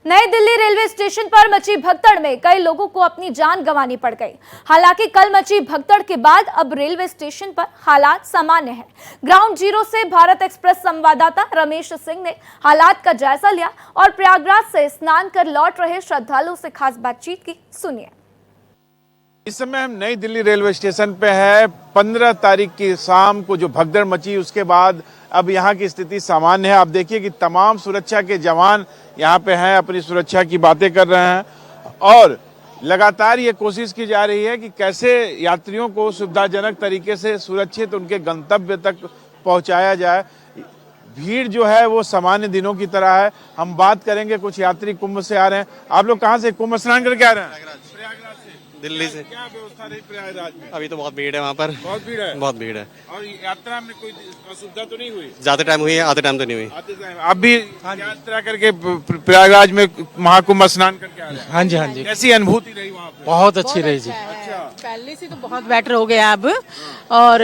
नई Delhi railway station पर मची भगदड़ में कई लोगों को अपनी जान गंवानी पड़ गई। हालांकि कल मची भगदड़ के बाद अब रेलवे स्टेशन पर हालात सामान्य हैं। ग्राउंड जीरो से भारत एक्सप्रेस संवाददाता रमेश सिंह ने हालात का जायजा लिया और प्रयागराज से स्नान कर लौट रहे श्रद्धालुओं से खास बातचीत की। सुनिए। इस समय हम नई दिल्ली रेलवे स्टेशन पे है। 15 तारीख की शाम को जो भगदड़ मची उसके बाद अब यहाँ की स्थिति सामान्य है। आप देखिए कि तमाम सुरक्षा के जवान यहाँ पे हैं, अपनी सुरक्षा की बातें कर रहे हैं और लगातार ये कोशिश की जा रही है कि कैसे यात्रियों को सुविधाजनक तरीके से सुरक्षित उनके गंतव्य तक पहुँचाया जाए। भीड़ जो है वो सामान्य दिनों की तरह है। हम बात करेंगे, कुछ यात्री कुंभ से आ रहे हैं। आप लोग कहाँ से कुंभ स्नान करके आ रहे हैं? दिल्ली से। क्या व्यवस्था रही प्रयागराज में? अभी तो बहुत भीड़ है वहाँ पर। बहुत भीड़ है। बहुत भीड़ है। और यात्रा में कोई असुविधा तो नहीं हुई? ज्यादा टाइम हुई है, आधे टाइम तो नहीं हुई। आते टाइम आप भी यात्रा करके प्रयागराज में महाकुंभ स्नान करके आ रहे हैं? हाँ जी, हाँ जी। कैसी अनुभूति रही वहाँ पे? बहुत अच्छी रही जी। पहले से तो बहुत बेटर हो गया अब, और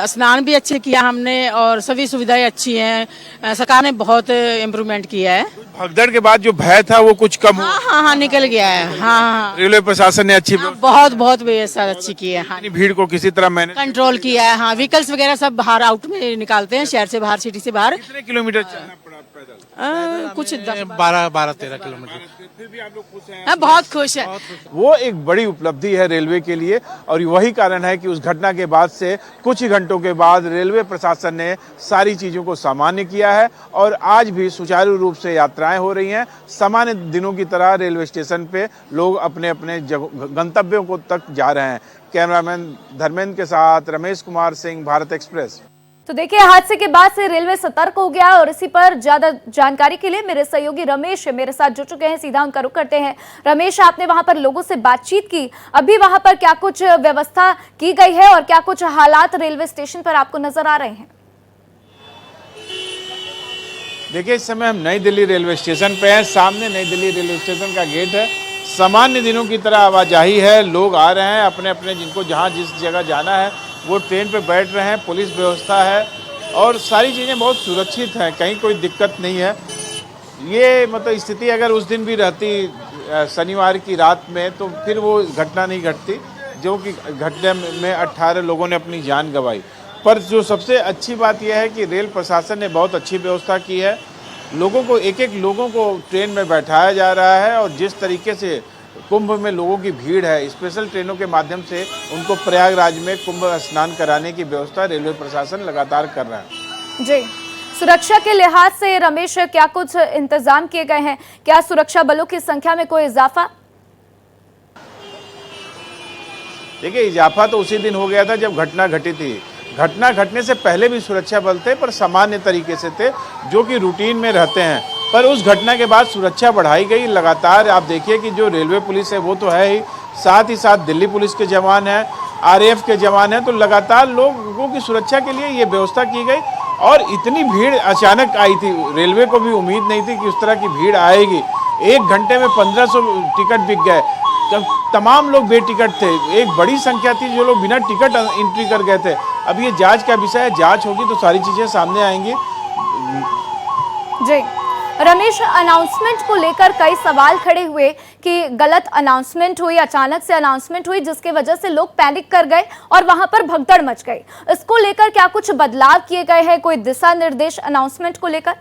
स्नान भी अच्छे किया हमने और सभी सुविधाएं अच्छी हैं। सरकार ने बहुत इम्प्रूवमेंट किया है। भगदड़ के बाद जो भय था वो कुछ कम हुआ? हाँ, निकल गया है। हाँ, रेलवे प्रशासन ने अच्छी बहुत व्यवस्था अच्छी की है। हाँ, भीड़ को किसी तरह मैनेज कंट्रोल किया है। हाँ, व्हीकल्स वगैरह सब बाहर आउट में निकालते हैं, शहर से बाहर, सिटी से बाहर। कितने किलोमीटर चलना पड़ा पैदल? कुछ 12-13 किलोमीटर। फिर भी आप लोग खुश हैं? हाँ, बहुत खुश है। वो एक बड़ी उपलब्धि है रेलवे के लिए और वही कारण है कि उस घटना के बाद से कुछ ही घंटों के बाद रेलवे प्रशासन ने सारी चीजों को सामान्य किया है और आज भी सुचारू रूप से यात्राएं हो रही हैं। सामान्य दिनों की तरह रेलवे स्टेशन पे लोग अपने अपने गंतव्यों को तक जा रहे हैं। कैमरामैन धर्मेंद्र के साथ रमेश कुमार सिंह, भारत एक्सप्रेस। तो देखिए, हादसे के बाद से रेलवे सतर्क हो गया और इसी पर ज्यादा जानकारी के लिए मेरे सहयोगी रमेश मेरे साथ जुड़ चुके हैं। सीधा उनका रुख करते हैं। रमेश, आपने वहां पर लोगों से बातचीत की, अभी वहां पर क्या कुछ व्यवस्था की गई है और क्या कुछ हालात रेलवे स्टेशन पर आपको नजर आ रहे हैं? देखिए, इस समय हम नई दिल्ली रेलवे स्टेशन पे हैं। सामने नई दिल्ली रेलवे स्टेशन का गेट है। सामान्य दिनों की तरह आवाजाही है, लोग आ रहे हैं अपने अपने जिनको जहां जिस जगह जाना है वो ट्रेन पे बैठ रहे हैं। पुलिस व्यवस्था है और सारी चीज़ें बहुत सुरक्षित हैं, कहीं कोई दिक्कत नहीं है। ये मतलब स्थिति अगर उस दिन भी रहती शनिवार की रात में तो फिर वो घटना नहीं घटती जो कि घटने में 18 लोगों ने अपनी जान गंवाई। पर जो सबसे अच्छी बात यह है कि रेल प्रशासन ने बहुत अच्छी व्यवस्था की है। लोगों को एक लोगों को ट्रेन में बैठाया जा रहा है और जिस तरीके से कुंभ में लोगों की भीड़ है, स्पेशल ट्रेनों के माध्यम से उनको प्रयागराज में कुंभ स्नान कराने की व्यवस्था रेलवे प्रशासन लगातार कर रहा है। जी, सुरक्षा के लिहाज से रमेश क्या कुछ इंतजाम किए गए हैं? क्या सुरक्षा बलों की संख्या में कोई इजाफा? देखिए, इजाफा तो उसी दिन हो गया था जब घटना घटी थी। घटना घटने से पहले भी सुरक्षा बल थे पर सामान्य तरीके से थे जो कि रूटीन में रहते हैं। पर उस घटना के बाद सुरक्षा बढ़ाई गई लगातार। आप देखिए कि जो रेलवे पुलिस है वो तो है ही, साथ ही साथ दिल्ली पुलिस के जवान हैं, आरएएफ के जवान हैं। तो लगातार लोगों की सुरक्षा के लिए ये व्यवस्था की गई और इतनी भीड़ अचानक आई थी, रेलवे को भी उम्मीद नहीं थी कि उस तरह की भीड़ आएगी। 1 घंटे में 1500 टिकट बिक गए। तमाम लोग बेटिकट थे। एक बड़ी संख्या थी जो लोग बिना टिकट एंट्री कर गए थे। अब ये जांच का विषय है, जांच होगी तो सारी चीजें सामने आएंगी। जी रमेश, अनाउंसमेंट को लेकर कई सवाल खड़े हुए कि गलत अनाउंसमेंट हुई, अचानक से अनाउंसमेंट हुई जिसकी वजह से लोग पैनिक कर गए और वहां पर भगदड़ मच गई। इसको लेकर क्या कुछ बदलाव किए गए हैं? कोई दिशा निर्देश अनाउंसमेंट को लेकर?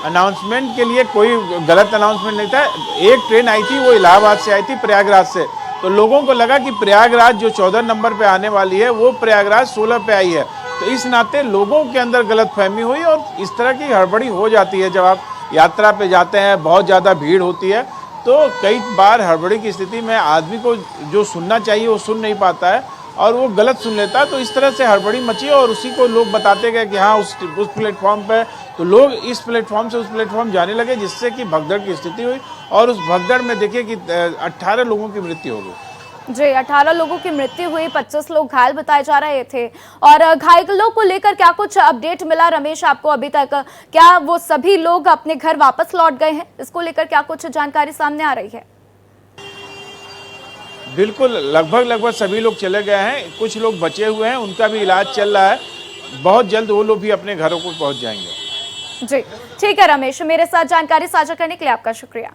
अनाउंसमेंट के लिए कोई गलत अनाउंसमेंट नहीं था। एक ट्रेन आई थी, वो इलाहाबाद से आई थी, प्रयागराज से। तो लोगों को लगा कि प्रयागराज जो 14 नंबर पे आने वाली है वो प्रयागराज 16 पे आई है। तो इस नाते लोगों के अंदर गलतफहमी हुई और इस तरह की हड़बड़ी हो जाती है। जब आप यात्रा पे जाते हैं, बहुत ज़्यादा भीड़ होती है तो कई बार हड़बड़ी की स्थिति में आदमी को जो सुनना चाहिए वो सुन नहीं पाता है और वो गलत सुन लेता है। तो इस तरह से हड़बड़ी मची और उसी को लोग बताते गए कि हाँ उस प्लेटफॉर्म पे, तो लोग इस प्लेटफॉर्म से उस प्लेटफॉर्म जाने लगे जिससे कि भगदड़ की स्थिति हुई और उस भगदड़ में देखिए कि 18 लोगों की मृत्यु हो गई। जी, 18 लोगों की मृत्यु हुई, 25 लोग घायल बताए जा रहे थे। और घायलों को लेकर क्या कुछ अपडेट मिला रमेश आपको अभी तक? क्या वो सभी लोग अपने घर वापस लौट गए हैं? इसको लेकर क्या कुछ जानकारी सामने आ रही है? बिल्कुल, लगभग सभी लोग चले गए हैं। कुछ लोग बचे हुए हैं, उनका भी इलाज चल रहा है। बहुत जल्द वो लोग भी अपने घरों को पहुंच जाएंगे। जी। ठीक है रमेश, मेरे साथ जानकारी साझा करने के लिए आपका शुक्रिया।